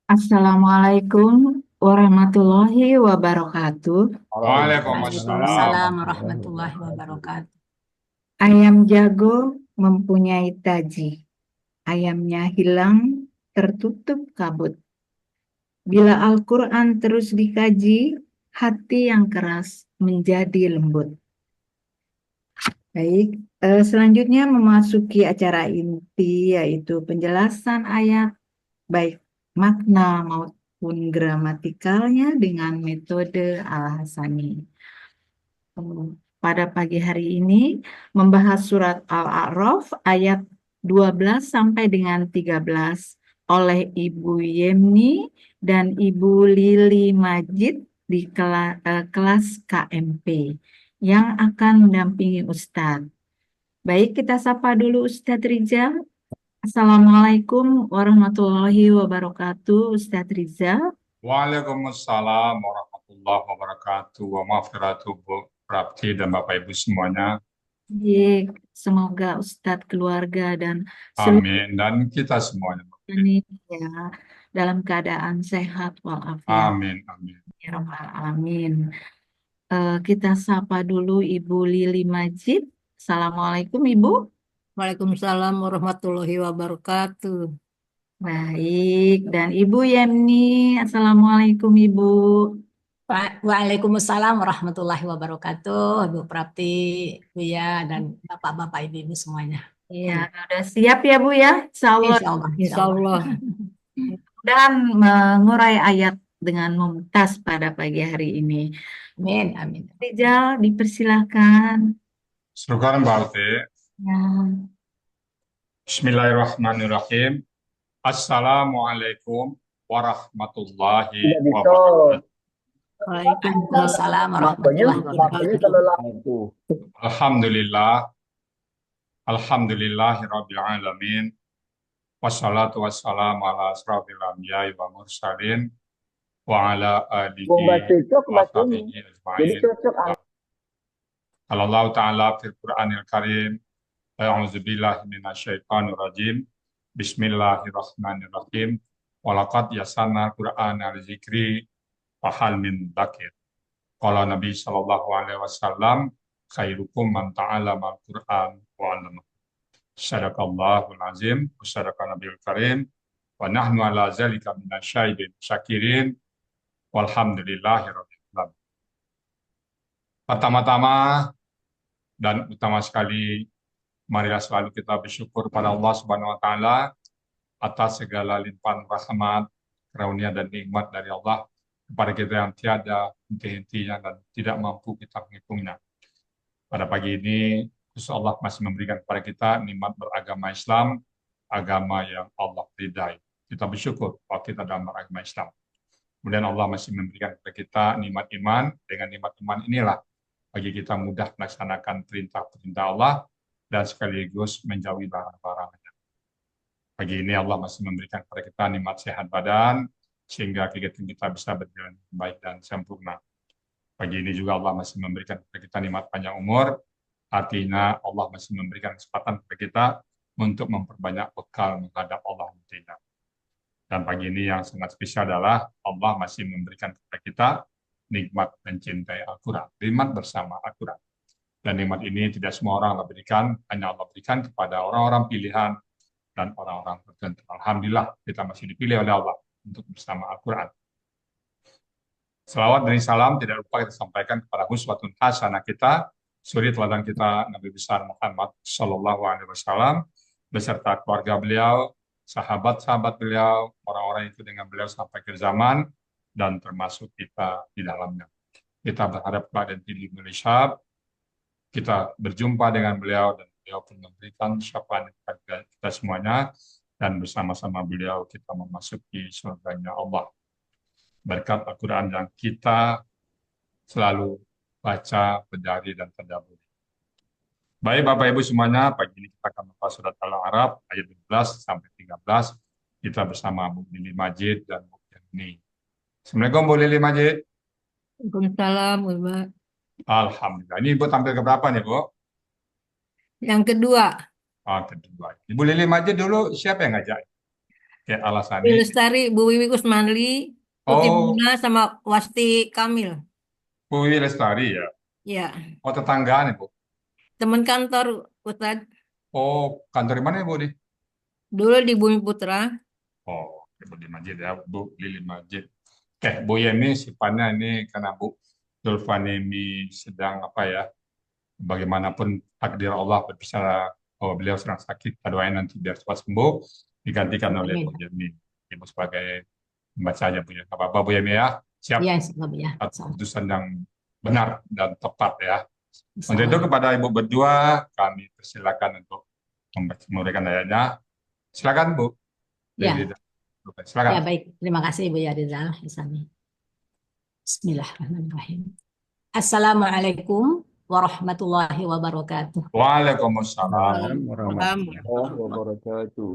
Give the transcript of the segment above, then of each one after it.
Assalamualaikum warahmatullahi wabarakatuh. Waalaikumsalam Waalaikumsalam warahmatullahi warahmatullahi wabarakatuh. wabarakatuh. Ayam jago mempunyai taji. Ayamnya hilang, tertutup kabut. Bila Al-Quran terus dikaji, hati yang keras menjadi lembut. Baik, selanjutnya memasuki acara inti yaitu penjelasan ayat baik makna maupun gramatikalnya dengan metode Al-Hasani. Pada pagi hari ini membahas surat Al-A'raf ayat 12 sampai dengan 13 oleh Ibu Yemni dan Ibu Lili Majid di kelas KMP yang akan mendampingi Ustadz. Baik, kita sapa dulu Ustadz Rizal. Assalamualaikum warahmatullahi wabarakatuh, Ustadz Rizal. Waalaikumsalam warahmatullahi wabarakatuh. Wa maghfiratuh Bu Prapti dan Bapak Ibu semuanya. Baik, semoga Ustadz, keluarga, dan seluruh Amin. Dan kita semuanya. ini ya dalam keadaan sehat walafiat. Amin. Amin. Ya Rabbal Alamin. Kita sapa dulu Ibu Lili Majid. Assalamualaikum Ibu. Waalaikumsalam warahmatullahi wabarakatuh. Baik, dan Ibu Yemni. Assalamualaikum Ibu. Waalaikumsalam warahmatullahi wabarakatuh. Ibu Prapti, Buya, dan Bapak-Bapak Ibu-Ibu semuanya. Ya, udah siap ya Bu ya? Insya Allah. Insya Allah, insya Insya Allah. Allah. Dan mengurai ayat dengan mumtaz pada pagi hari ini. Amin, amin. Rizal, dipersilahkan. Syukuran Balte. Ya. Bismillahirrahmanirrahim. Assalamualaikum warahmatullahi Tidak bisa. wabarakatuh. Waalaikumsalam Makanya, warahmatullahi makanya wabarakatuh. kalau lampu. Alhamdulillah. Alhamdulillahirabbil alamin. Wassalatu wassalamu ala asrofil anbiya'i wa mursalin wa ala alihi Bomba cocok wa bacanya. sahbihi Jadi ajma'in. cocok. Allah Ta'ala fil Qur'anil Karim. A'udzu billahi minasyaitonir rajim. Bismillahirrahmanirrahim. Walaqad yasanna Qur'ana lidzikri wa hal min dzakir. Qala Nabi sallallahu alaihi wasallam, khairukum man ta'allama al-Qur'an wa 'allama. Sadaqallahul azim, wa sadaqa nabiyul karim, wa nahnu ala zalika minasyahidin syakirin, walhamdulillahi rabbil alamin. Pertama-tama dan utama sekali, marilah selalu kita bersyukur pada Allah Subhanahu wa taala atas segala limpahan rahmat, karunia dan nikmat dari Allah kepada kita yang tiada henti-hentinya dan tidak mampu kita menghitungnya. Pada pagi ini, Gusti Allah masih memberikan kepada kita nikmat beragama Islam, agama yang Allah ridai. Kita bersyukur bahwa kita dalam beragama Islam. Kemudian Allah masih memberikan kepada kita nikmat iman. Dengan nikmat iman inilah bagi kita mudah melaksanakan perintah-perintah Allah dan sekaligus menjauhi larang-larangnya. Pagi ini Allah masih memberikan kepada kita nikmat sehat badan, sehingga kegiatan kita bisa berjalan baik dan sempurna. Pagi ini juga Allah masih memberikan kepada kita nikmat panjang umur, artinya Allah masih memberikan kesempatan kepada kita untuk memperbanyak bekal menghadap Allah Ta'ala. Dan pagi ini yang sangat spesial adalah Allah masih memberikan kepada kita nikmat mencintai Al-Quran, nikmat bersama Al-Quran. Dan nikmat ini tidak semua orang Allah berikan, hanya Allah berikan kepada orang-orang pilihan dan orang-orang tertentu. Alhamdulillah kita masih dipilih oleh Allah untuk bersama Al-Quran. Salawat dan salam tidak lupa kita sampaikan kepada uswatun hasanah kita, suri teladan kita Nabi besar Muhammad Sallallahu Alaihi Wasallam beserta keluarga beliau, sahabat-sahabat beliau, orang-orang itu dengan beliau sampai akhir zaman dan termasuk kita di dalamnya. Kita berharap kepada diri Malaysia, kita berjumpa dengan beliau dan beliau pun memberikan syafaat kepada kita semuanya dan bersama-sama beliau kita memasuki surganya Allah. Berkat Al-Quran yang kita selalu baca, pelajari, dan tadabburi. Baik Bapak Ibu semuanya, pagi ini kita akan membahas surat Al-A'raf ayat 12 sampai 13. Kita bersama Bu Lili Majid dan Bu Yemni. Assalamualaikum Bu Lili Majid. Waalaikumsalam, Ibu. Alhamdulillah. Ini Ibu tampil ke berapa nih Bu? Yang kedua, Kedua. Ibu Lili Majid dulu siapa yang ngajak? Kayak alasan Bu ini. Lestari, Bu Wiwi Kusmanli, Tuti Oh, Buna, sama Wasti Kamil. Bu Wiwi Lestari ya. Ya, Oh, tetanggaan nih, Bu. teman kantor Ustadz. Oh, kantor di mana ya, Bu nih? Dulu di Bumi Putra. Oh, Bu Lili Majid ya, Bu Lili Majid. Oke, Bu Yeni sifatnya ini karena Bu Zulfan ini sedang apa ya, bagaimanapun takdir Allah berbicara bahwa beliau sedang sakit, kita doain nanti biar cepat sembuh, digantikan oleh Bu Amin. Yeni. Ibu sebagai membaca aja punya apa-apa Bu Yeni ya, siap Ya, insya Allah, ya. atas Insya Allah. keputusan yang benar dan tepat ya. Insya Untuk Allah, itu ya. kepada Ibu berdua kami persilakan untuk memberikan ayatnya. Silakan Bu. Lili. Ya, Silakan. ya baik. Terima kasih Bu Yarizal Hisami. Bismillahirrahmanirrahim. Assalamualaikum warahmatullahi wabarakatuh. Waalaikumsalam Waalaikumsalam warahmatullahi warahmatullahi wabarakatuh.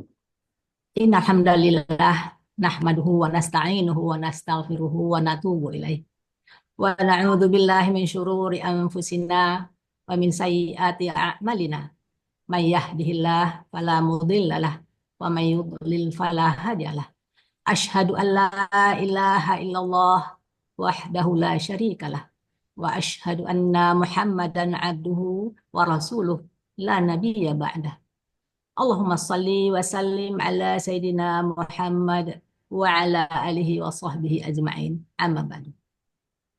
Innalhamdalillah nahmaduhu wa nasta'inuhu wa nastaghfiruhu wa natubu ilaih. Wa na'udzu billahi min syururi anfusina wa min sayyiati a'malina. May yahdihillah fala mudhillalah wa may yudlil fala hadiyalah. Asyhadu an la ilaha illallah wahdahu la syarikalah wa asyhadu anna Muhammadan abduhu wa rasuluh la nabiyya ba'dah. Allahumma salli wa sallim ala Sayyidina Muhammad wa ala alihi wa sahbihi ajma'in. Amma ba'du.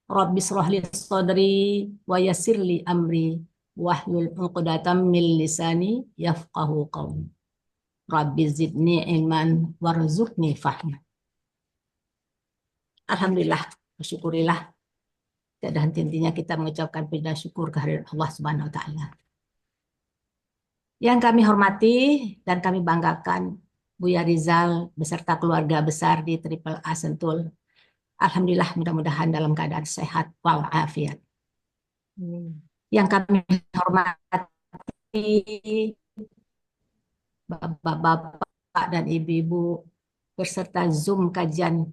Rabbi shrah li sadri wa yassir li amri wahlul 'uqdatam min lisani yafqahu qawli. Rabbi zidni ilman warzuqni fahma. Alhamdulillah, bersyukurilah. Tiada henti-hentinya kita mengucapkan puji dan syukur kehadirat Allah Subhanahu wa taala. Yang kami hormati dan kami banggakan Buya Rizal beserta keluarga besar di Triple A Sentul. Alhamdulillah, mudah-mudahan dalam keadaan sehat walafiat. Yang kami hormati bapak-bapak dan ibu-ibu beserta Zoom kajian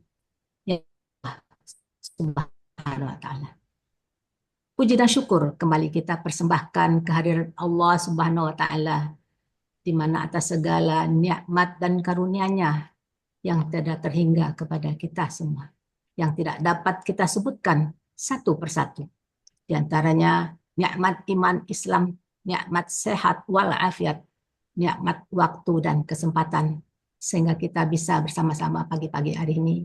yang Subhanahu wa taala. Puji dan syukur kembali kita persembahkan kehadirat Allah Subhanahu wa taala di mana atas segala nikmat dan karunia-Nya yang tidak terhingga kepada kita semua, yang tidak dapat kita sebutkan satu persatu. Di antaranya nikmat iman Islam, nikmat sehat walafiat, nikmat waktu dan kesempatan sehingga kita bisa bersama-sama pagi-pagi hari ini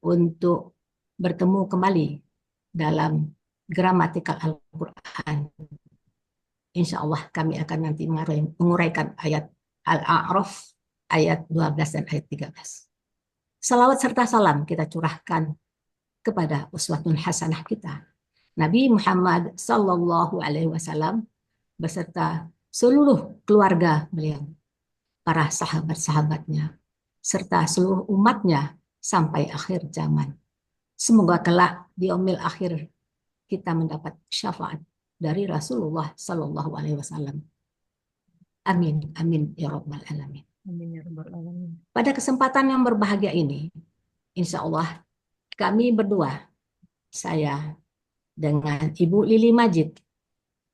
untuk bertemu kembali dalam gramatikal Al-Quran. Insya Allah kami akan nanti menguraikan ayat Al-A'raf ayat 12 dan ayat 13. Salawat serta salam kita curahkan kepada uswatun hasanah kita, Nabi Muhammad Sallallahu Alaihi Wasallam beserta seluruh keluarga beliau, para sahabat-sahabatnya, serta seluruh umatnya sampai akhir zaman. Semoga kelak di yaumil akhir kita mendapat syafaat dari Rasulullah Sallallahu Alaihi Wasallam. Amin, amin ya rabbal alamin. Amin ya rabbal alamin. Pada kesempatan yang berbahagia ini, insya Allah kami berdua, saya dengan Ibu Lili Majid,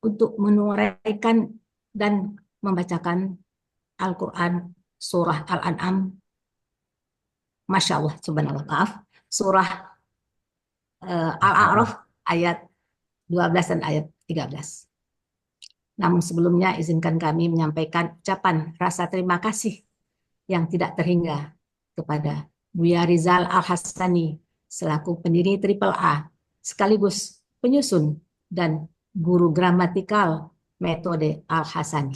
untuk menuraikan dan membacakan Al-Quran surah Al-An'am, Masya Allah, subhanallah, maaf, surah Al-A'raf ayat 12 dan ayat 13. Namun sebelumnya izinkan kami menyampaikan ucapan rasa terima kasih yang tidak terhingga kepada Buya Rizal Al-Hassani selaku pendiri Triple A sekaligus penyusun dan guru gramatikal metode Al-Hassani.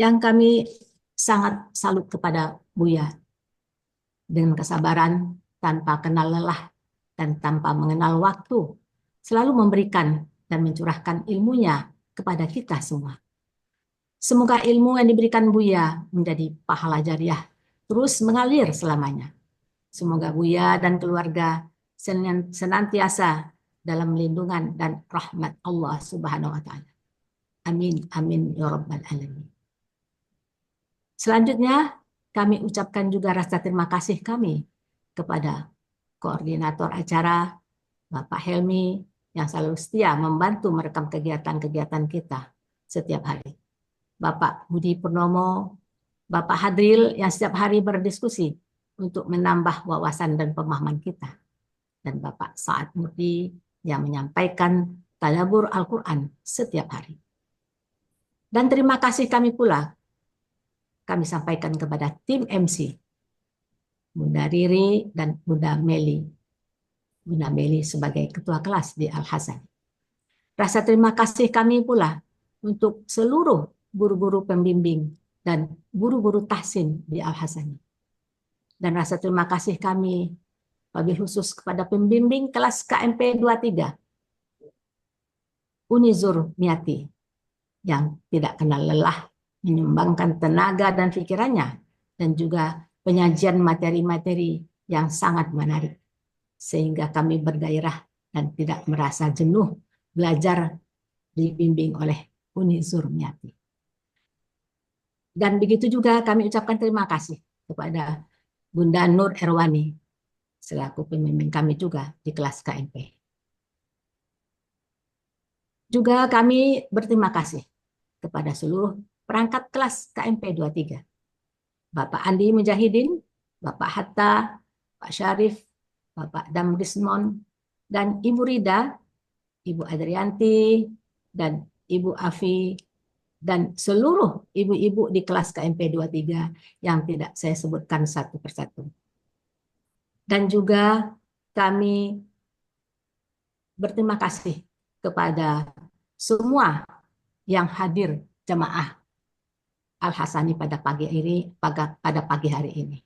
Yang kami sangat salut kepada Buya dengan kesabaran tanpa kenal lelah dan tanpa mengenal waktu, selalu memberikan dan mencurahkan ilmunya kepada kita semua. Semoga ilmu yang diberikan Buya menjadi pahala jariah terus mengalir selamanya. Semoga Buya dan keluarga senantiasa dalam lindungan dan rahmat Allah Subhanahu wa taala. Amin, amin ya rabbal alamin. Selanjutnya kami ucapkan juga rasa terima kasih kami kepada koordinator acara Bapak Helmi yang selalu setia membantu merekam kegiatan-kegiatan kita setiap hari. Bapak Budi Purnomo, Bapak Hadril yang setiap hari berdiskusi untuk menambah wawasan dan pemahaman kita. Dan Bapak Sa'ad Murti yang menyampaikan tadabbur Al-Quran setiap hari. Dan terima kasih kami sampaikan kepada tim MC, Bunda Riri dan Bunda Meli. Bunda Meli sebagai ketua kelas di Al-Hasan. Rasa terima kasih kami pula untuk seluruh guru-guru pembimbing dan guru-guru tahsin di Al-Hasan. Dan rasa terima kasih kami wabil khusus kepada pembimbing kelas KMP 23, Unizur Miati, yang tidak kenal lelah menyumbangkan tenaga dan pikirannya, dan juga penyajian materi-materi yang sangat menarik, sehingga kami bergairah dan tidak merasa jenuh belajar dibimbing oleh Uni Zurmiati. Dan begitu juga kami ucapkan terima kasih kepada Bunda Nur Erwani selaku pembimbing kami juga di kelas KMP. Juga kami berterima kasih kepada seluruh perangkat kelas KMP 23. Bapak Andi Mujahidin, Bapak Hatta, Pak Syarif, Bapak Damrismon, dan Ibu Rida, Ibu Adrianti, dan Ibu Afi, dan seluruh ibu-ibu di kelas KMP 23 yang tidak saya sebutkan satu persatu. Dan juga kami berterima kasih kepada semua yang hadir jemaah Al-Hasani pada pagi hari ini.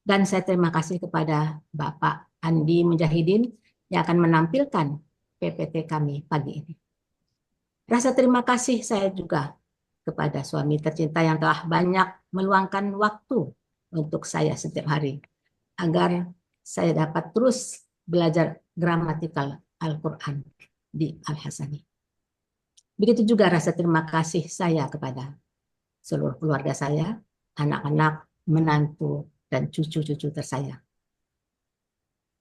Dan saya terima kasih kepada Bapak Andi Mujahidin yang akan menampilkan PPT kami pagi ini. Rasa terima kasih saya juga kepada suami tercinta yang telah banyak meluangkan waktu untuk saya setiap hari agar saya dapat terus belajar gramatikal Al-Quran di Al-Hasani. Begitu juga rasa terima kasih saya kepada seluruh keluarga saya, anak-anak, menantu, dan cucu-cucu tersayang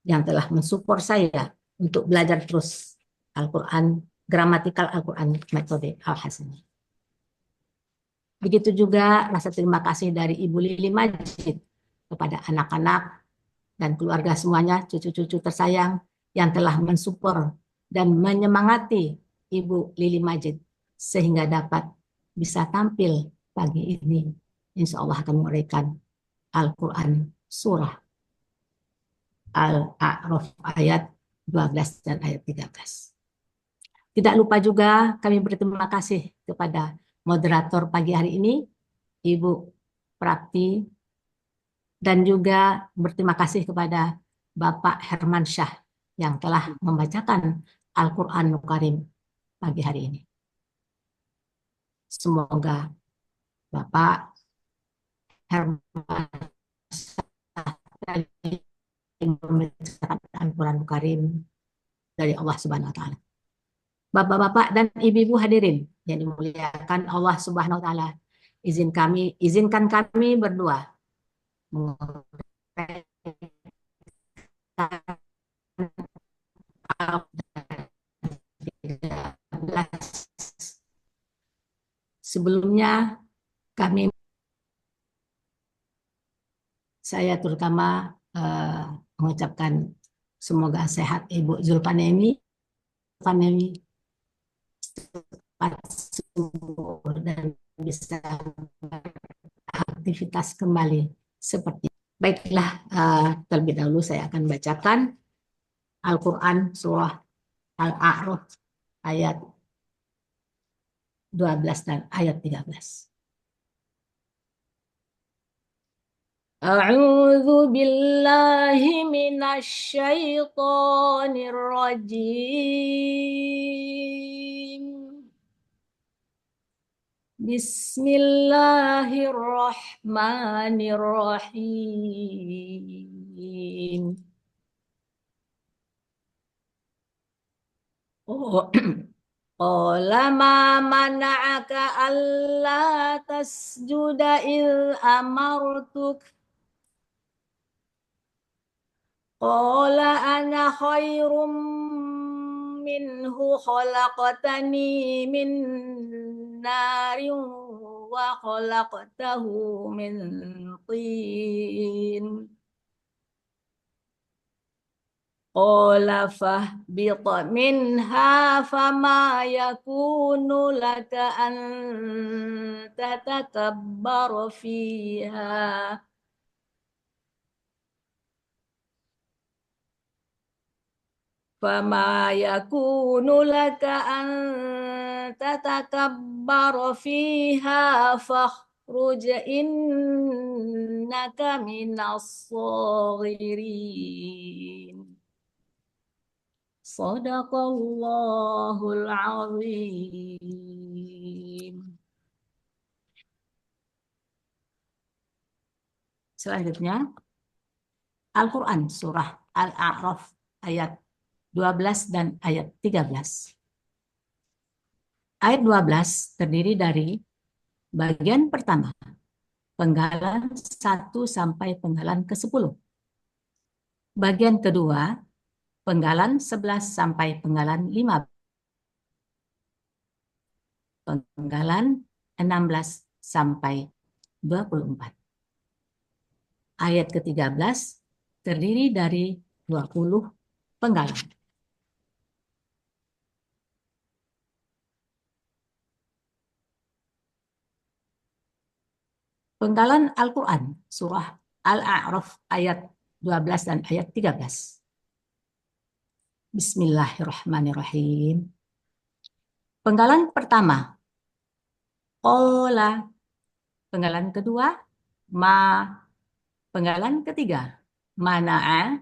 yang telah mensupport saya untuk belajar terus Al-Quran, gramatikal Al-Quran metode Al-Hasani. Begitu juga rasa terima kasih dari Ibu Lili Majid kepada anak-anak dan keluarga semuanya, cucu-cucu tersayang yang telah mensupport dan menyemangati Ibu Lili Majid sehingga dapat bisa tampil pagi ini. Insya Allah akan menguraikan Al-Quran surah Al-A'raf ayat 12 dan ayat 13. Tidak lupa juga kami berterima kasih kepada moderator pagi hari ini, Ibu Prapti, dan juga berterima kasih kepada Bapak Herman Syah yang telah membacakan Al-Quranul Karim pagi hari ini. Semoga Bapak Herman Syah membacakan Al-Quranul Karim dari Allah Subhanahu wa Ta'ala. Bapak-bapak dan ibu-ibu hadirin yang dimuliakan Allah Subhanahu wa Ta'ala, izinkan kami berdua sebelumnya saya terutama mengucapkan semoga sehat Ibu Zulkarnaini cepat sembuh dan bisa beraktivitas kembali seperti. Baiklah, terlebih dahulu saya akan bacakan Al-Quran surah Al-A'raf ayat 12 dan ayat 13. A'udzu billahi minasy syaithanir rajim. Bismillahirrahmanirrahim. Oh, qala ma mana'aka alla tasjuda il amartuk. Qala ana khairum minhu khalaqtani min narin wa وخلقته من طين قال فاهبط منها فما يكون لك أن تتكبر فيها فما يكون لك أن تتكبر فيها فاخرج إنك من الصاغرين صدق الله العظيم. Selanjutnya Al-Quran surah Al-A'raf ayat 12 dan ayat 13. Ayat 12 terdiri dari bagian pertama, penggalan 1 sampai penggalan ke-10. Bagian kedua, penggalan 11 sampai penggalan 15. Penggalan 16 sampai 24. Ayat ke-13 terdiri dari 20 penggalan. Penggalan Al-Quran, surah Al-A'raf ayat 12 dan ayat 13. Bismillahirrahmanirrahim. Penggalan pertama, Qola. Penggalan kedua, Ma. Penggalan ketiga, Mana'a.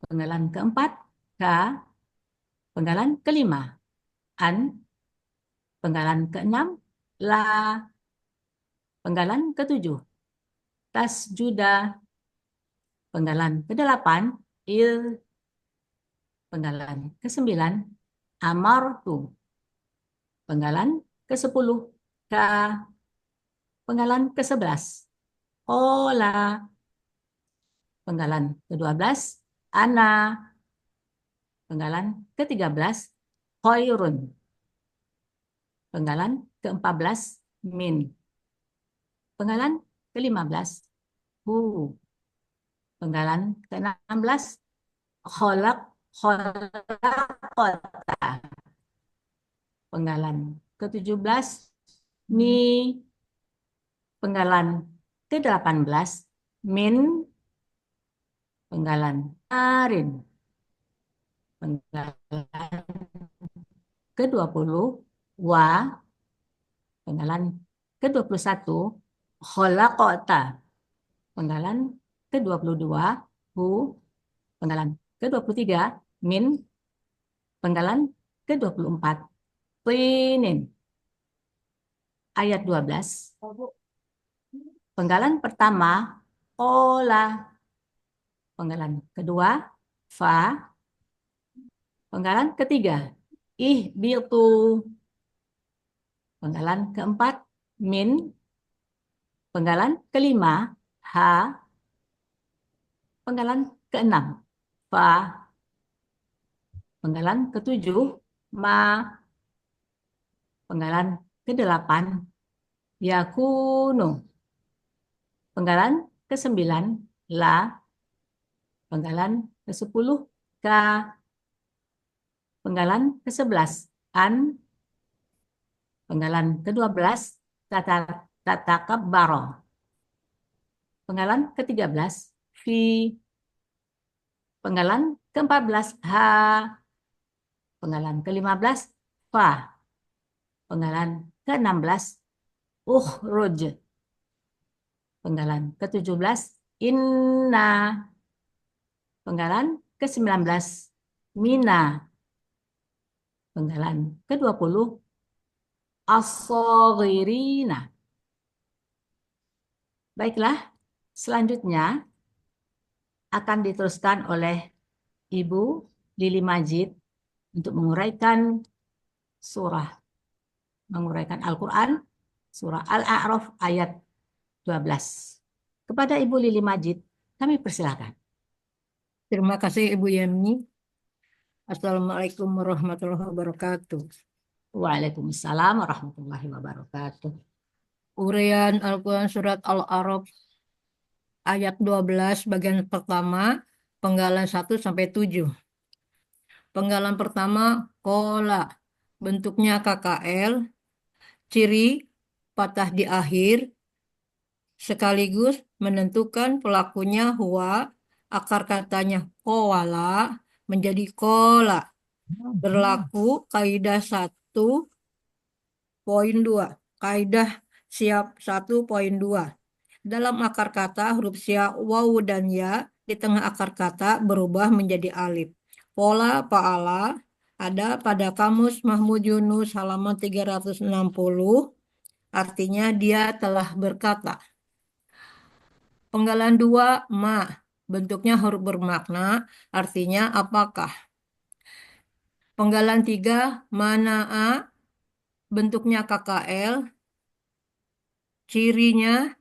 Penggalan keempat, Ka. Penggalan kelima, An. Penggalan keenam, La. Penggalan ketujuh, Tasjuda. Penggalan kedelapan, Il. Penggalan ke-9, Amartu. Penggalan ke-10, Ka. Penggalan ke-11, Qola. Penggalan ke-12, Ana. Penggalan ke-13, Khairun. Penggalan ke-14, Min. Penggalan ke-15, Hu. Penggalan ke-16, Kholak. Kholakota. Penggalan ke-17, Mi. Penggalan ke-18, Min. Penggalan Arin. Penggalan ke-20, Wa. Penggalan ke-21, Kholakota. Penggalan ke-22, Hu. Penggalan ke-23, Min. Penggalan ke-24, Tinin. Ayat 12. Penggalan pertama, Ola. Penggalan kedua, Fa. Penggalan ketiga, Ihbitu. Penggalan keempat, Min. Penggalan kelima, Ha. Penggalan keenam, Fa. Penggalan ketujuh, Ma. Penggalan ke-8, Yakunu. Penggalan ke-9, La. Penggalan ke-10, Ka. Penggalan ke-11, An. Penggalan ke-12, Tatakabbaro. Penggalan ke-13, Fi. Penggalan ke-14, Ha. Penggalan ke-15, Fa. Penggalan ke-16, Ukhruj. Penggalan ke-17, Inna. Penggalan ke-19, Mina. Penggalan ke-20, As-Saghirina. Baiklah, selanjutnya akan diteruskan oleh Ibu Lili Majid untuk menguraikan Al-Quran, surah Al-A'raf ayat 12. Kepada Ibu Lili Majid, kami persilakan. Terima kasih Ibu Yemi. Assalamualaikum warahmatullahi wabarakatuh. Waalaikumsalam warahmatullahi wabarakatuh. Uraian Al-Quran Surat Al-A'raf ayat 12 bagian pertama, penggalan 1 sampai 7. Penggalan pertama, kola, bentuknya KKL, ciri patah di akhir, sekaligus menentukan pelakunya huwa, akar katanya kowala, menjadi kola. Berlaku kaidah 1.2. Kaidah siap 1.2. Dalam akar kata, huruf siap, waw, dan ya di tengah akar kata berubah menjadi alif. Pola paala ada pada kamus Mahmud Yunus halaman 360, artinya dia telah berkata. Penggalan 2, ma, bentuknya huruf bermakna, artinya apakah. Penggalan 3, manaa, bentuknya KKL, cirinya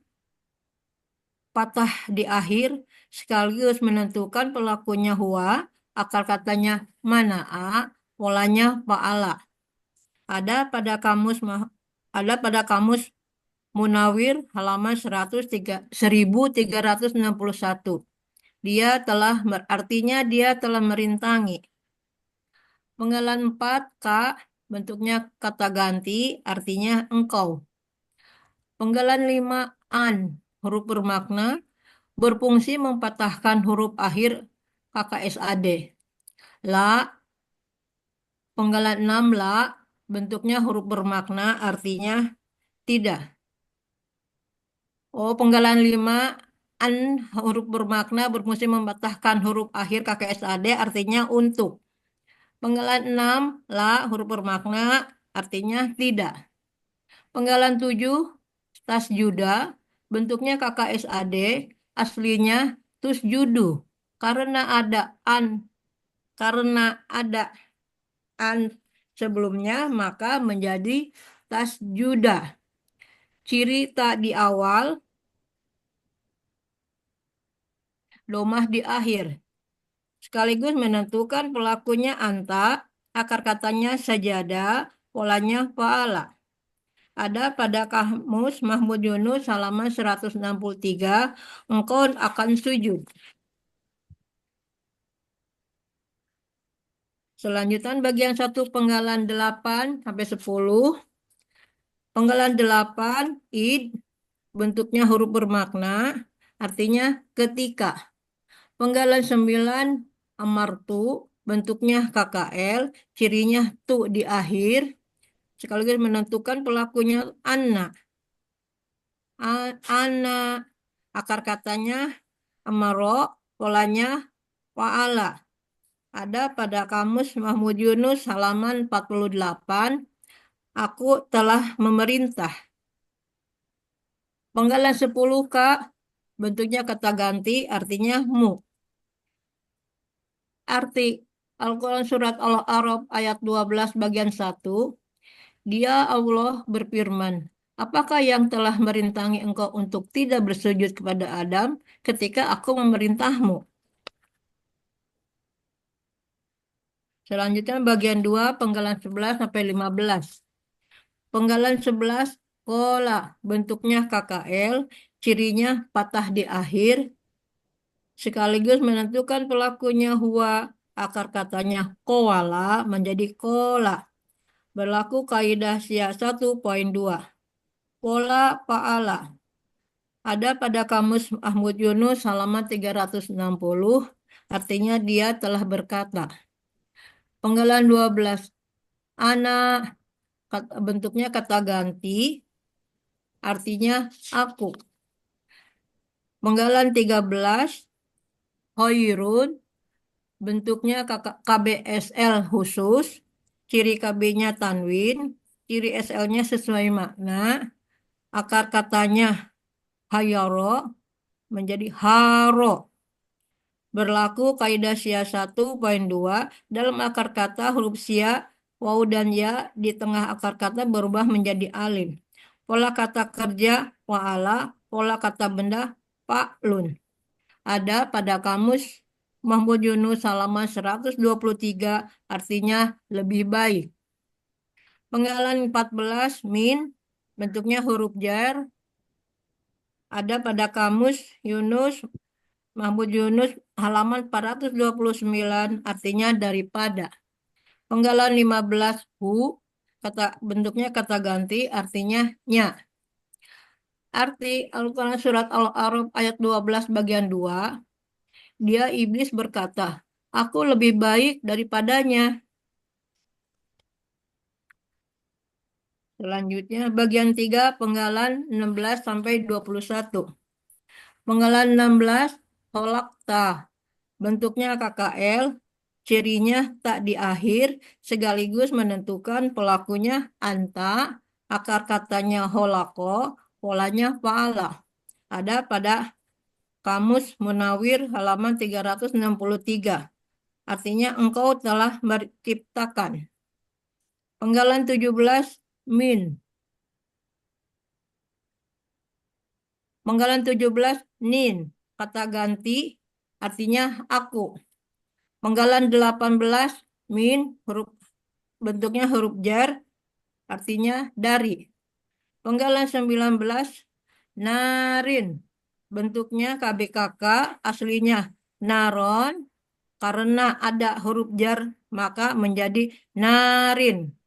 patah di akhir sekaligus menentukan pelakunya huwa, akar katanya manaa, polanya paala. Ada pada kamus Munawir halaman 1361. Artinya dia telah merintangi. Penggalan 4, K, bentuknya kata ganti, artinya engkau. Penggalan 5, an, huruf bermakna, berfungsi mempatahkan huruf akhir KKSAD. La, penggalan 6, la, bentuknya huruf bermakna, artinya tidak. Oh, penggalan 5, an, huruf bermakna, berfungsi mempatahkan huruf akhir KKSAD, artinya untuk. Penggalan 6, la, huruf bermakna, artinya tidak. Penggalan 7, tasjuda, bentuknya KKSAD, aslinya tusjudu. Karena ada an sebelumnya, maka menjadi tasjuda. Ciri tak di awal, domah di akhir. Sekaligus menentukan pelakunya anta, akar katanya sajadah, polanya fa'ala. Ada pada kamus Mahmud Yunus halaman 163, engkau akan sujud. Selanjutnya bagian 1, penggalan 8 sampai 10. Penggalan 8, id, bentuknya huruf bermakna, artinya ketika. Penggalan 9, amartu, bentuknya KKL, cirinya tu di akhir, sekaligus menentukan pelakunya anna. Anna, akar katanya amaro, polanya wa'ala. Ada pada kamus Mahmud Yunus halaman 48, aku telah memerintah. Penggalan 10, K, bentuknya kata ganti, artinya mu. Arti Al-Quran Surat Al-A'raf ayat 12 bagian 1, dia Allah berfirman, apakah yang telah merintangi engkau untuk tidak bersujud kepada Adam ketika aku memerintahmu? Selanjutnya bagian 2, penggalan 11 sampai 15. Penggalan 11, kola, bentuknya KKL, cirinya patah di akhir, sekaligus menentukan pelakunya huwa, akar katanya kowala, menjadi kola. Berlaku kaidah sia 1.2. Pola paala. Ada pada kamus Ahmad Yunus halaman 360, artinya dia telah berkata. Penggalan 12, ana, bentuknya kata ganti, artinya aku. Penggalan 13, hoirun, bentuknya KBSL khusus, ciri KB-nya tanwin, ciri SL-nya sesuai makna, akar katanya hayaro, menjadi haro. Berlaku kaidah sia 1.2, dalam akar kata huruf sia, waw dan ya di tengah akar kata berubah menjadi alif. Pola kata kerja wa'ala, pola kata benda fa'lun. Ada pada kamus Mahmud Yunus halaman 123, artinya lebih baik. Penggalan 14, min, bentuknya huruf jar, ada pada kamus Yunus, Mahmud Yunus halaman 429, artinya daripada. Penggalan 15 bentuknya kata ganti, artinya nya. Arti Al-Quran surat Al-A'raf ayat 12 bagian 2, dia iblis berkata, aku lebih baik daripadanya. Selanjutnya bagian 3 penggalan 16 sampai 21. Penggalan 16 holakta, bentuknya KKL, cirinya tak di akhir, sekaligus menentukan pelakunya anta, akar katanya holako, polanya fa'ala. Ada pada Kamus Munawir halaman 363. Artinya engkau telah menciptakan. Penggalan 17 min. Penggalan 17 nin. Kata ganti artinya aku. Penggalan 18 min, bentuknya huruf jar, artinya dari. Penggalan 19 narin, bentuknya KBKK, aslinya naron, karena ada huruf jar maka menjadi narin.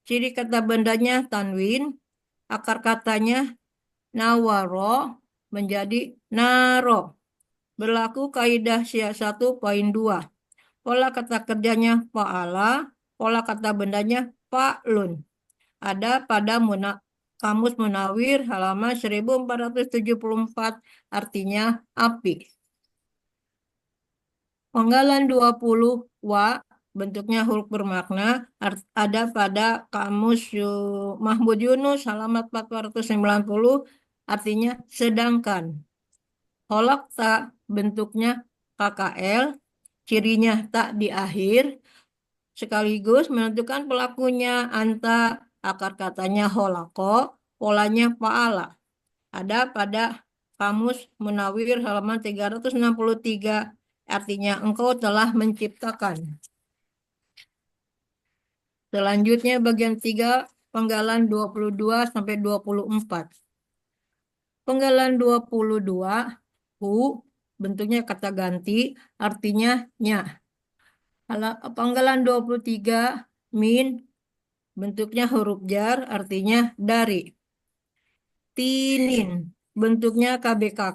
Ciri kata bendanya tanwin, akar katanya nawaro menjadi naro. Berlaku kaidah Syiah 1.2. Pola kata kerjanya fa'ala, pola kata bendanya fa'lun. Ada pada Kamus Munawir halaman 1474, artinya api. Penggalan 20 wa, bentuknya huruf bermakna, ada pada Kamus Mahmud Yunus halaman 490, artinya sedangkan. Holakta, bentuknya KKL, cirinya tak di akhir, sekaligus menentukan pelakunya anta, akar katanya holako, polanya fa'ala. Ada pada Kamus Munawir halaman 363, artinya engkau telah menciptakan. Selanjutnya bagian 3 penggalan 22 sampai 24. Penggalan 22 bentuknya kata ganti, artinya nya. Penggalan 23 min, bentuknya huruf jar, artinya dari. Tinin, bentuknya KBKK,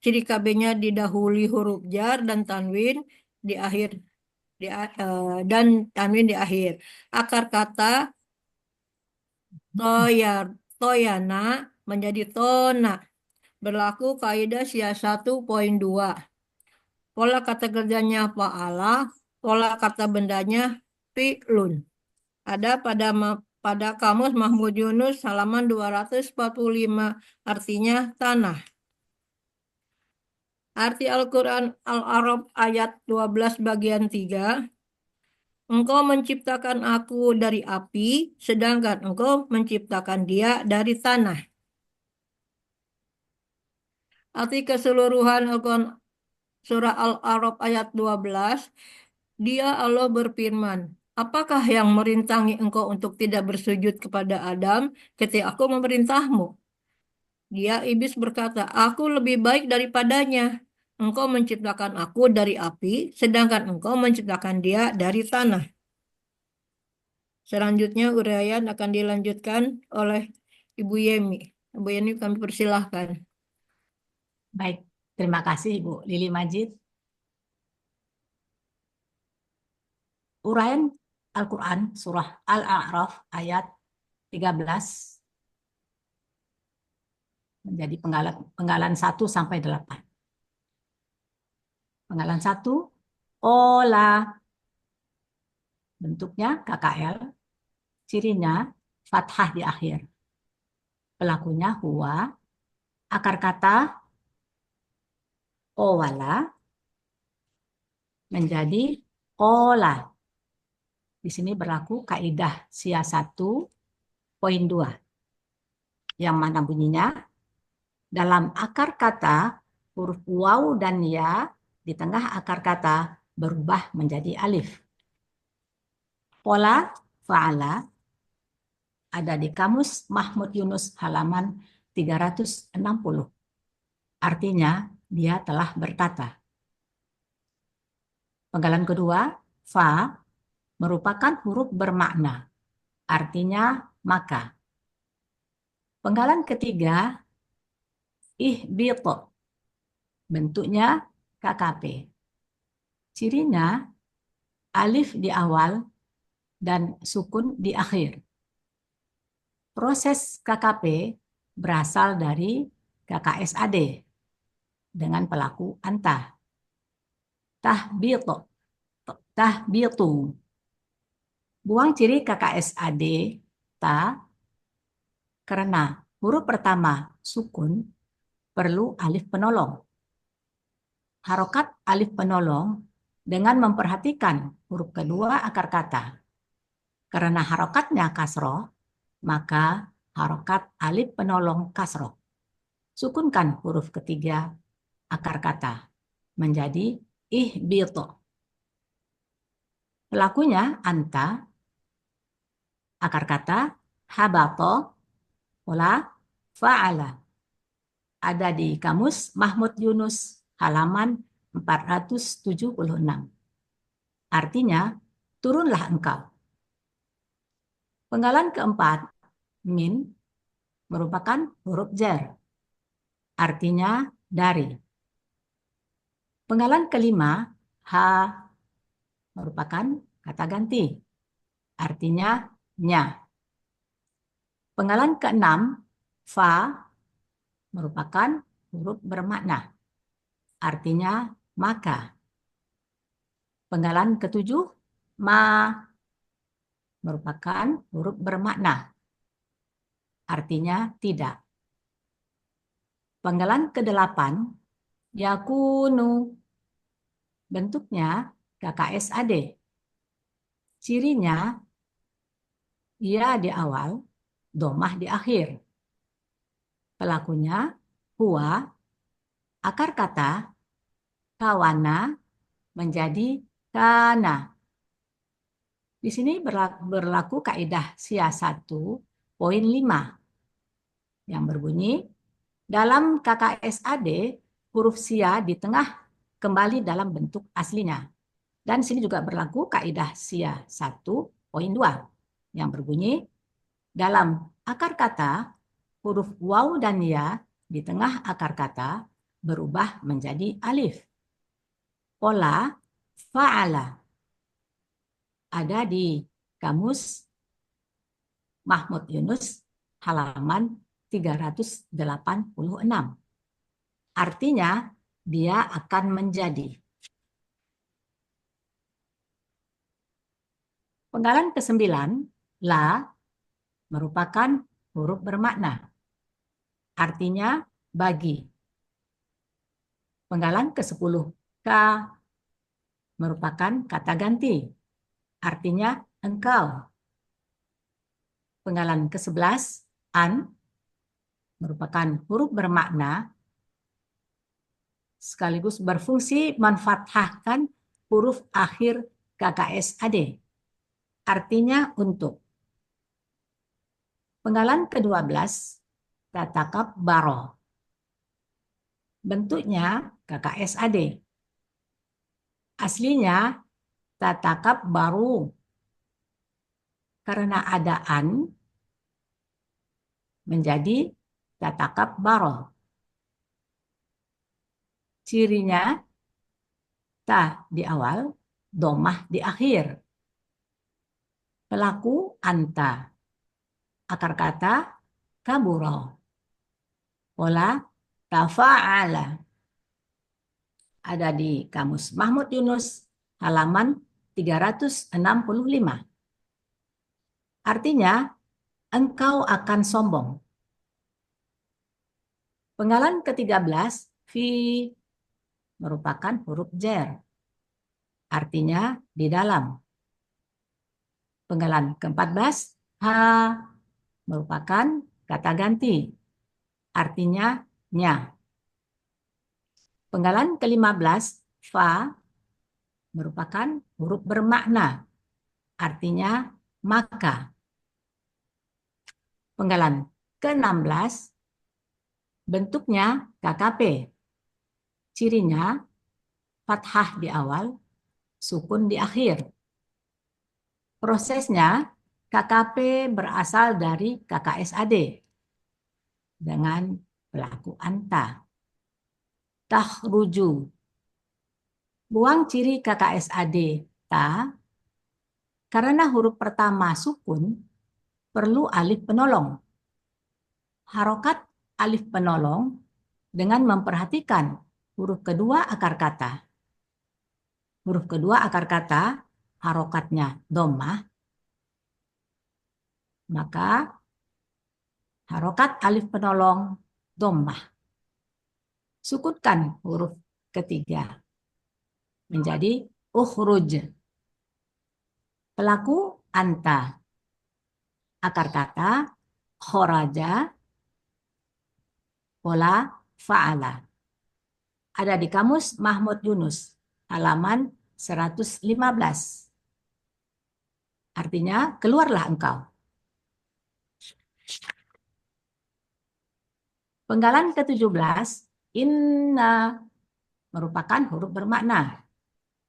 ciri KB-nya didahului huruf jar dan tanwin di akhir, dan tanwin di akhir. Akar kata toyana menjadi tona. Berlaku kaidah Syiah 1.2. Pola kata kerjanya fa'ala, pola kata bendanya fi'lun. Ada pada Kamus Mahmud Yunus halaman 245, artinya tanah. Arti Al-Quran Al-A'raf ayat 12 bagian 3. Engkau menciptakan aku dari api, sedangkan engkau menciptakan dia dari tanah. Arti keseluruhan Al-Quran surah Al-A'raf ayat 12, dia Allah berfirman, apakah yang merintangi engkau untuk tidak bersujud kepada Adam ketika aku memerintahmu? Dia iblis berkata, aku lebih baik daripadanya. Engkau menciptakan aku dari api, sedangkan engkau menciptakan dia dari tanah. Selanjutnya uraian akan dilanjutkan oleh Ibu Yemi. Ibu Yemi kami persilahkan. Baik, terima kasih Ibu Lili Majid. Uraian Al-Quran surah Al-A'raf ayat 13 menjadi penggalan 1 sampai 8. Penggalan 1, ola, bentuknya KKL, cirinya fathah di akhir. Pelakunya huwa, akar kata owala menjadi ola. Di sini berlaku kaidah Syiah 1.2. Yang mana bunyinya, dalam akar kata huruf waw dan ya di tengah akar kata berubah menjadi alif. Pola fa'ala ada di Kamus Mahmud Yunus halaman 360. Artinya, dia telah berkata. Penggalan kedua, fa merupakan huruf bermakna. Artinya maka. Penggalan ketiga, ihbit. Bentuknya KKP. Cirinya alif di awal dan sukun di akhir. Proses KKP berasal dari KKSAD dengan pelaku anta. Tahbitu. Tahbitu. Buang ciri KKSAD ta karena huruf pertama sukun perlu alif penolong. Harokat alif penolong dengan memperhatikan huruf kedua akar kata. Karena harokatnya kasroh, maka harokat alif penolong kasroh. Sukunkan huruf ketiga akar kata menjadi ihbitu. Pelakunya anta, akar kata habato, pola fa'ala. Ada di Kamus Mahmud Yunus halaman 476. Artinya, turunlah engkau. Penggalan keempat, min, merupakan huruf jar. Artinya dari. Penggalan kelima, ha, merupakan kata ganti. Artinya nya. Penggalan keenam, fa, merupakan huruf bermakna. Artinya maka. Penggalan ketujuh, ma, merupakan huruf bermakna. Artinya tidak. Penggalan kedelapan, yakunu. Bentuknya KKSAD. Cirinya, ia di awal, domah di akhir. Pelakunya, huwa, akar kata, kawana, menjadi kana. Di sini berlaku kaidah SIA 1.5 yang berbunyi, dalam KKSAD, huruf SIA di tengah kembali dalam bentuk aslinya. Dan sini juga berlaku kaidah SIA 1.2 yang berbunyi, dalam akar kata, huruf waw dan ya di tengah akar kata berubah menjadi alif. Pola fa'ala. Ada di Kamus Mahmud Yunus halaman 386. Artinya, dia akan menjadi. Penggalan ke-9, la, merupakan huruf bermakna. Artinya, bagi. Penggalan ke-10, ka, merupakan kata ganti. Artinya, engkau. Penggalan ke-11, an, merupakan huruf bermakna sekaligus berfungsi menfathahkan huruf akhir KKSAD. Artinya untuk. Penggalan ke-12, tatakab baro. Bentuknya KKSAD. Aslinya tatakab baru. Karena ada an, menjadi tatakab baro. Cirinya ta di awal, domah di akhir. Pelaku anta. Akar kata kaburo. Pola tafa'ala. Ada di Kamus Mahmud Yunus halaman 365. Artinya, engkau akan sombong. Penggalan ke-13, fi, merupakan huruf jar. Artinya di dalam. Penggalan ke-14, ha, merupakan kata ganti. Artinya nya. Penggalan ke-15, fa, merupakan huruf bermakna. Artinya maka. Penggalan ke-16, bentuknya KKP. Cirinya fathah di awal, sukun di akhir. Prosesnya KKP berasal dari KKSAD dengan pelaku anta. Takhruju. Buang ciri KKSAD ta karena huruf pertama sukun perlu alif penolong. Harokat alif penolong dengan memperhatikan huruf kedua akar kata. Huruf kedua akar kata harokatnya dhammah, maka harokat alif penolong dhammah. Sukunkan huruf ketiga menjadi ukhruj. Pelaku anta. Akar kata khoraja, pola fa'ala. Ada di kamus Mahmud Yunus, halaman 115. Artinya, keluarlah engkau. Penggalan ke-17, inna merupakan huruf bermakna.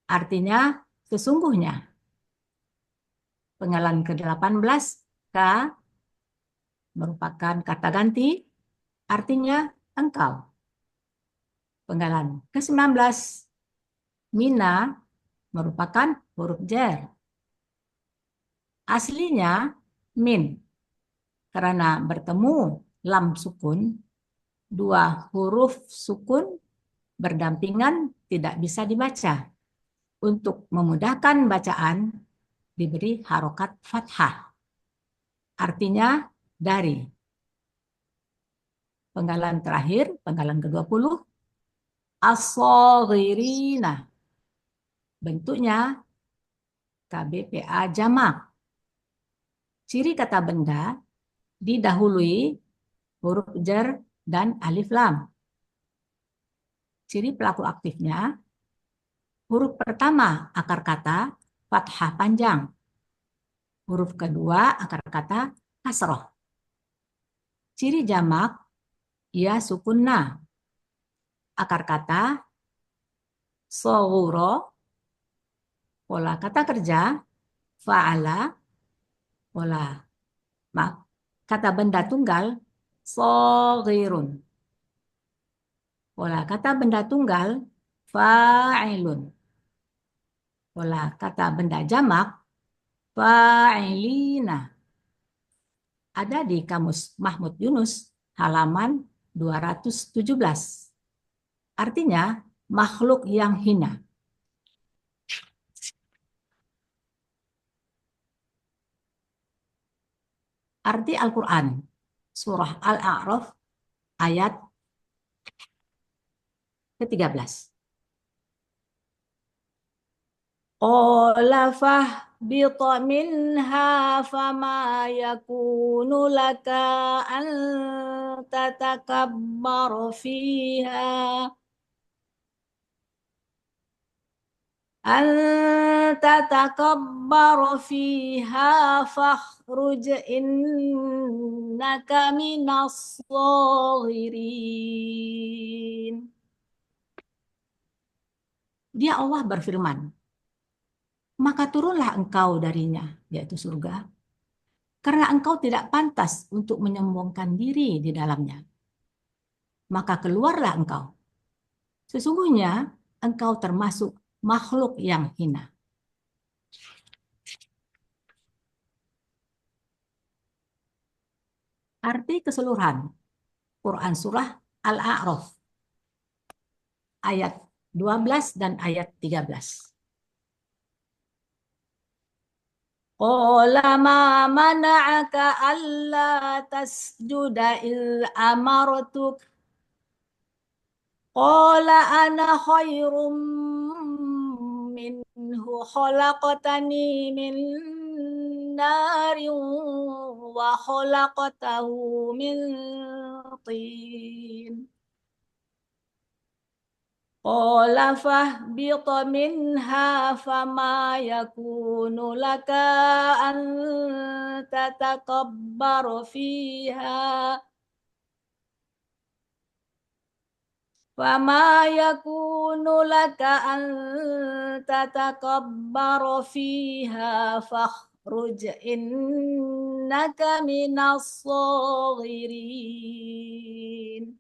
Artinya, sesungguhnya. Penggalan ke-18, ka merupakan kata ganti, artinya engkau. Penggalan ke-19, mina merupakan huruf jar. Aslinya min, karena bertemu lam sukun, dua huruf sukun berdampingan tidak bisa dibaca. Untuk memudahkan bacaan, diberi harokat fathah. Artinya dari. Penggalan terakhir, penggalan ke-20, as-shaghirina. Bentuknya KBPA jamak. Ciri kata benda didahului huruf jar dan alif lam. Ciri pelaku aktifnya, huruf pertama akar kata fathah panjang. Huruf kedua akar kata kasroh. Ciri jamak, ia sukun na. Akar kata soghuro, pola kata kerja fa'ala, pola kata benda tunggal soghirun. Pola kata benda tunggal fa'ilun. Pola kata benda jamak fa'ilina. Ada di kamus Mahmud Yunus halaman 217. Artinya makhluk yang hina. Arti Al-Quran, surah Al-A'raf ayat ke-13. Qala fahbit minha fama yakunu laka an tatakabbar fiha fakhruj innaka minas saghirin. Dia Allah berfirman, maka turunlah engkau darinya, yaitu surga, karena engkau tidak pantas untuk menyombongkan diri di dalamnya. Maka keluarlah engkau. Sesungguhnya engkau termasuk makhluk yang hina. Arti keseluruhan Quran surah Al-A'raf ayat 12 dan ayat 13. Qala ma mana'aka alla tasjuda il amartuk. Qala ana khairum minhu khalaqtani min narin wa khalaqtahu min tin. قال فاهبط منها فما يكون لك أن تتكبر فيها فما يكون لك أن تتكبر فيها فاخرج إنك من الصاغرين.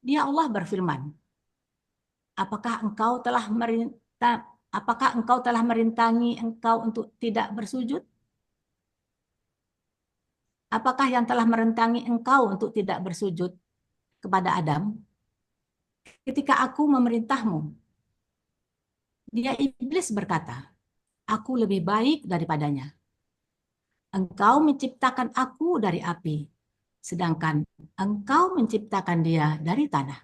Dia Allah berfirman, apakah engkau telah merintangi engkau untuk tidak bersujud? Apakah yang telah merintangi engkau untuk tidak bersujud kepada Adam? Ketika aku memerintahmu, dia iblis berkata, aku lebih baik daripadanya. Engkau menciptakan aku dari api, sedangkan engkau menciptakan dia dari tanah.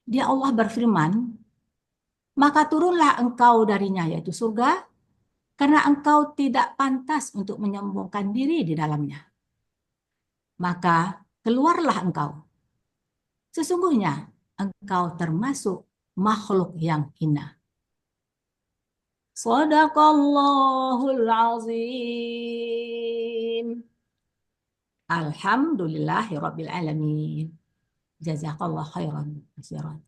Dia Allah berfirman, maka turunlah engkau darinya, yaitu surga, karena engkau tidak pantas untuk menyombongkan diri di dalamnya. Maka keluarlah engkau. Sesungguhnya engkau termasuk makhluk yang hina. Shadaqallahul azim. Alhamdulillahirabbil alamin. Jazakallah khairan katsiran.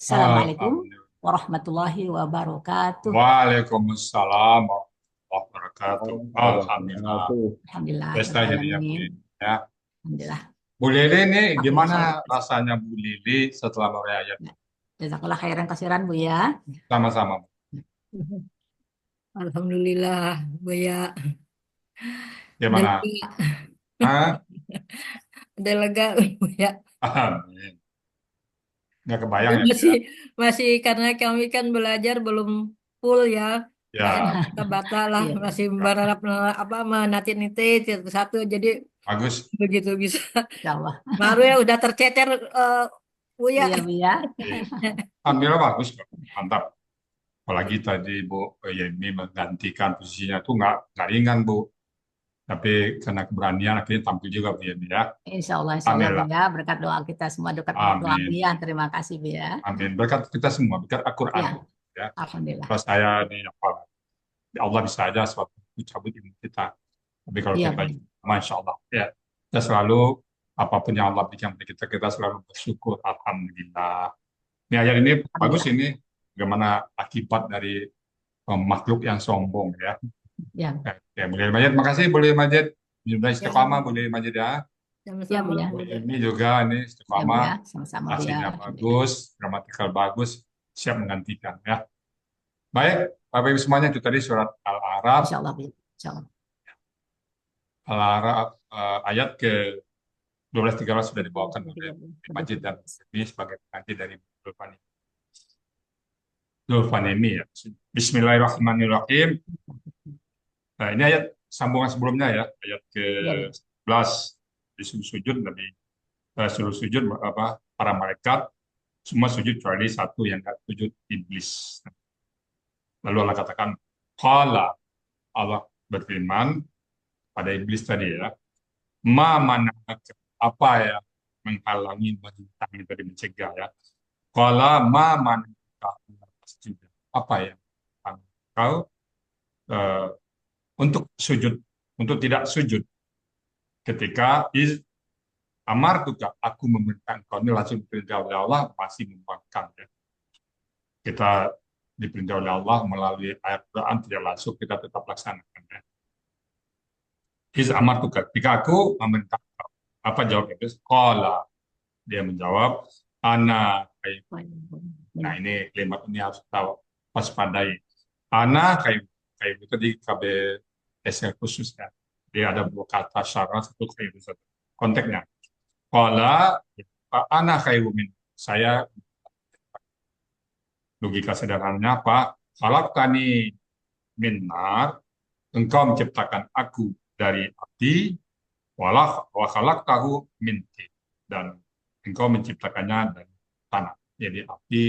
Assalamualaikum Alhamdulillah. warahmatullahi wabarakatuh. Waalaikumsalam warahmatullahi wabarakatuh. Alhamdulillah. Alhamdulillah. Pesta jadinya Bu Lili, ya. Alhamdulillah. Bu Lili ini Akhirul gimana khair. rasanya Bu Lili setelah merayat? Jazakallah khairan kasiran Bu ya. Sama-sama. Alhamdulillah, Buya. Udah Gimana? lega, Hah? udah lega, Buya. Amin. Nggak kebayang ya Bu Masih, ya? masih karena kami kan belajar belum full ya, masih Ya, bata-bata lah, Iya, masih berharap apa meniti-niti satu, jadi bagus. begitu bisa. insyaallah. Baru ya udah tercecer, Buya. Iya Bu ya. Alhamdulillah bagus kok. Mantap. Apalagi tadi Bu Yemi menggantikan posisinya tuh nggak ringan Bu. Tapi karena keberanian akhirnya tampil juga Bu Yemi ya. Insyaallah Bu Alhamdulillah. ya. Berkat doa kita semua, berkat doa Bu Amin. ya. Terima kasih Bu ya. Amin. Berkat kita semua, berkat Al-Quran. Ya, Ya. alhamdulillah. Kalau saya ini apa? Allah bisa aja suatu cabut ilmu kita. Tapi kalau Iya kita, Bu. Masya Allah, ya kita selalu apapun yang Allah berikan kepada kita selalu bersyukur. Alhamdulillah. Ini ayat ini bagus Alhamdulillah. ini. Bagaimana akibat dari makhluk yang sombong ya. Ya, Ya, boleh Majid, makasih boleh Majid. Sudah Ya, istiqamah boleh Majid ya. ya Bu sama-sama, ya. Buya. Ini juga ini Ya Bu istiqamah, ya. Sama-sama Bu ya. aslinya Alhamdulillah. bagus, gramatikal bagus, siap menggantikan ya. Baik, Bapak Ibu semuanya itu tadi surat Al-A'raf, Insyaallah Bu. Insyaallah. Al-A'raf ayat ke 12-13 sudah dibawakan oleh Majid dan ini sebagai pengaji dari Zulfanemi ya. Bismillahirrahmanirrahim. Nah, ini ayat sambungan sebelumnya ya, ayat Iya Bu. ke-11 disuruh sujud Nabi suruh sujud apa para malaikat semua sujud kecuali satu yang nggak sujud, iblis. Lalu Allah katakan, qala, Allah berfirman pada iblis tadi ya, ma mana'aka, apa yang menghalangi menentang dari mencegah ya. Qala ma mana'aka sujud, apa yang menghalangi kau untuk sujud, untuk tidak sujud ketika amar tuka aku memerintahkan kau. Ini langsung diperintah oleh Allah, masih membangkang ya. Kita diperintah oleh Allah melalui ayat Quran tidak langsung kita tetap laksanakan ya. Amar tuka, ketika aku memerintah kau, apa jawab iblis? Qala, dia menjawab, ana kayu. Nah ini kalimat ini harus tahu waspadai. Ana kayu, kayu itu di KBS khusus ya. Dia ada dua kata syarat, satu kayu satu konteksnya. Qala, ana khairu min. Saya, logika sederhananya apa? Khalaqtani min nar, engkau menciptakan aku dari api, wa khalaqtahu min tin, dan engkau menciptakannya dari tanah. Jadi api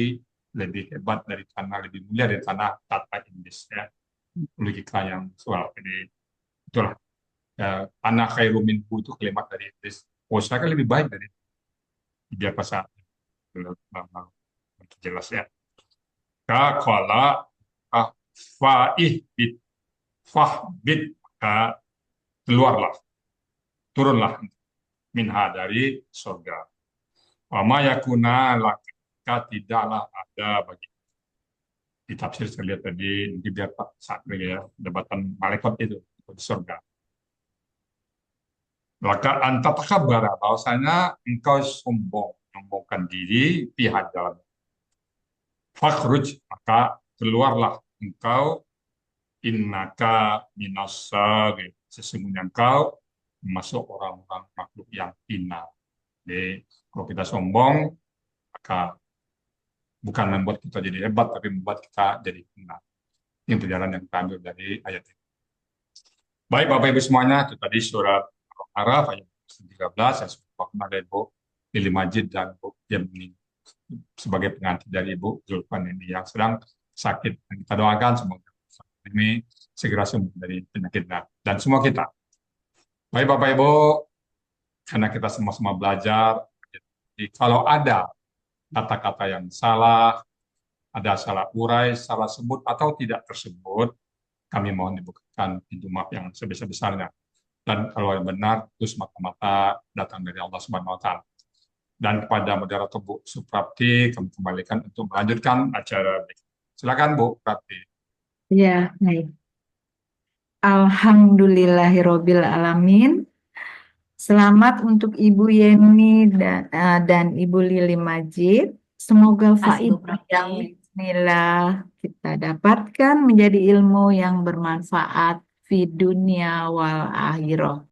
lebih hebat dari tanah, lebih mulia dari tanah, kata iblis ya. Logika yang soal. Jadi itulah ana khairu minhu itu kalimat dari iblis. Oh, saya kan lebih baik dari biar bahasa jelas ya. Kala faih bid fahbid, maka keluarlah, turunlah minha dari surga. Wama yakuna laka, tidaklah ada bagi, di tafsir saya lihat tadi, nanti biar Pak saat lagi ya, debatan malaikat itu di surga. Maka anta takabara, bahwasanya engkau sombongkan diri pihak dalam. Fakhruj, maka keluarlah engkau, innaka minasagir, sesungguhnya engkau masuk orang-orang makhluk yang hina. Jadi kalau kita sombong, maka bukan membuat kita jadi hebat, tapi membuat kita jadi hina. Ini pelajaran yang kita ambil dari ayat ini. Baik Bapak Ibu semuanya, itu tadi surat Al-Araf ayat 13 yang sudah dari Ibu Lili Majid dan Bu Yemni sebagai pengantin dari Ibu Zulfan ini yang sedang sakit. Dan kita doakan semoga ini segera sembuh dari penyakitnya dan semua kita. Baik Bapak Ibu, karena kita sama-sama belajar, jadi kalau ada kata-kata yang salah, ada salah urai, salah sebut atau tidak tersebut, kami mohon dibukakan pintu maaf yang sebesar-besarnya. Dan kalau yang benar, itu semata-mata datang dari Allah Subhanahu wa Ta'ala. Dan kepada moderator Bu Suprapti, kami kembalikan untuk melanjutkan acara. Silakan Bu Suprapti. Ya, baik. Alhamdulillahirobbil alamin. Selamat untuk Ibu Yeni dan Ibu Lili Majid. Semoga Kasih, Bu faedah Prati. yang bismillah kita dapatkan menjadi ilmu yang bermanfaat di dunia wal akhirah.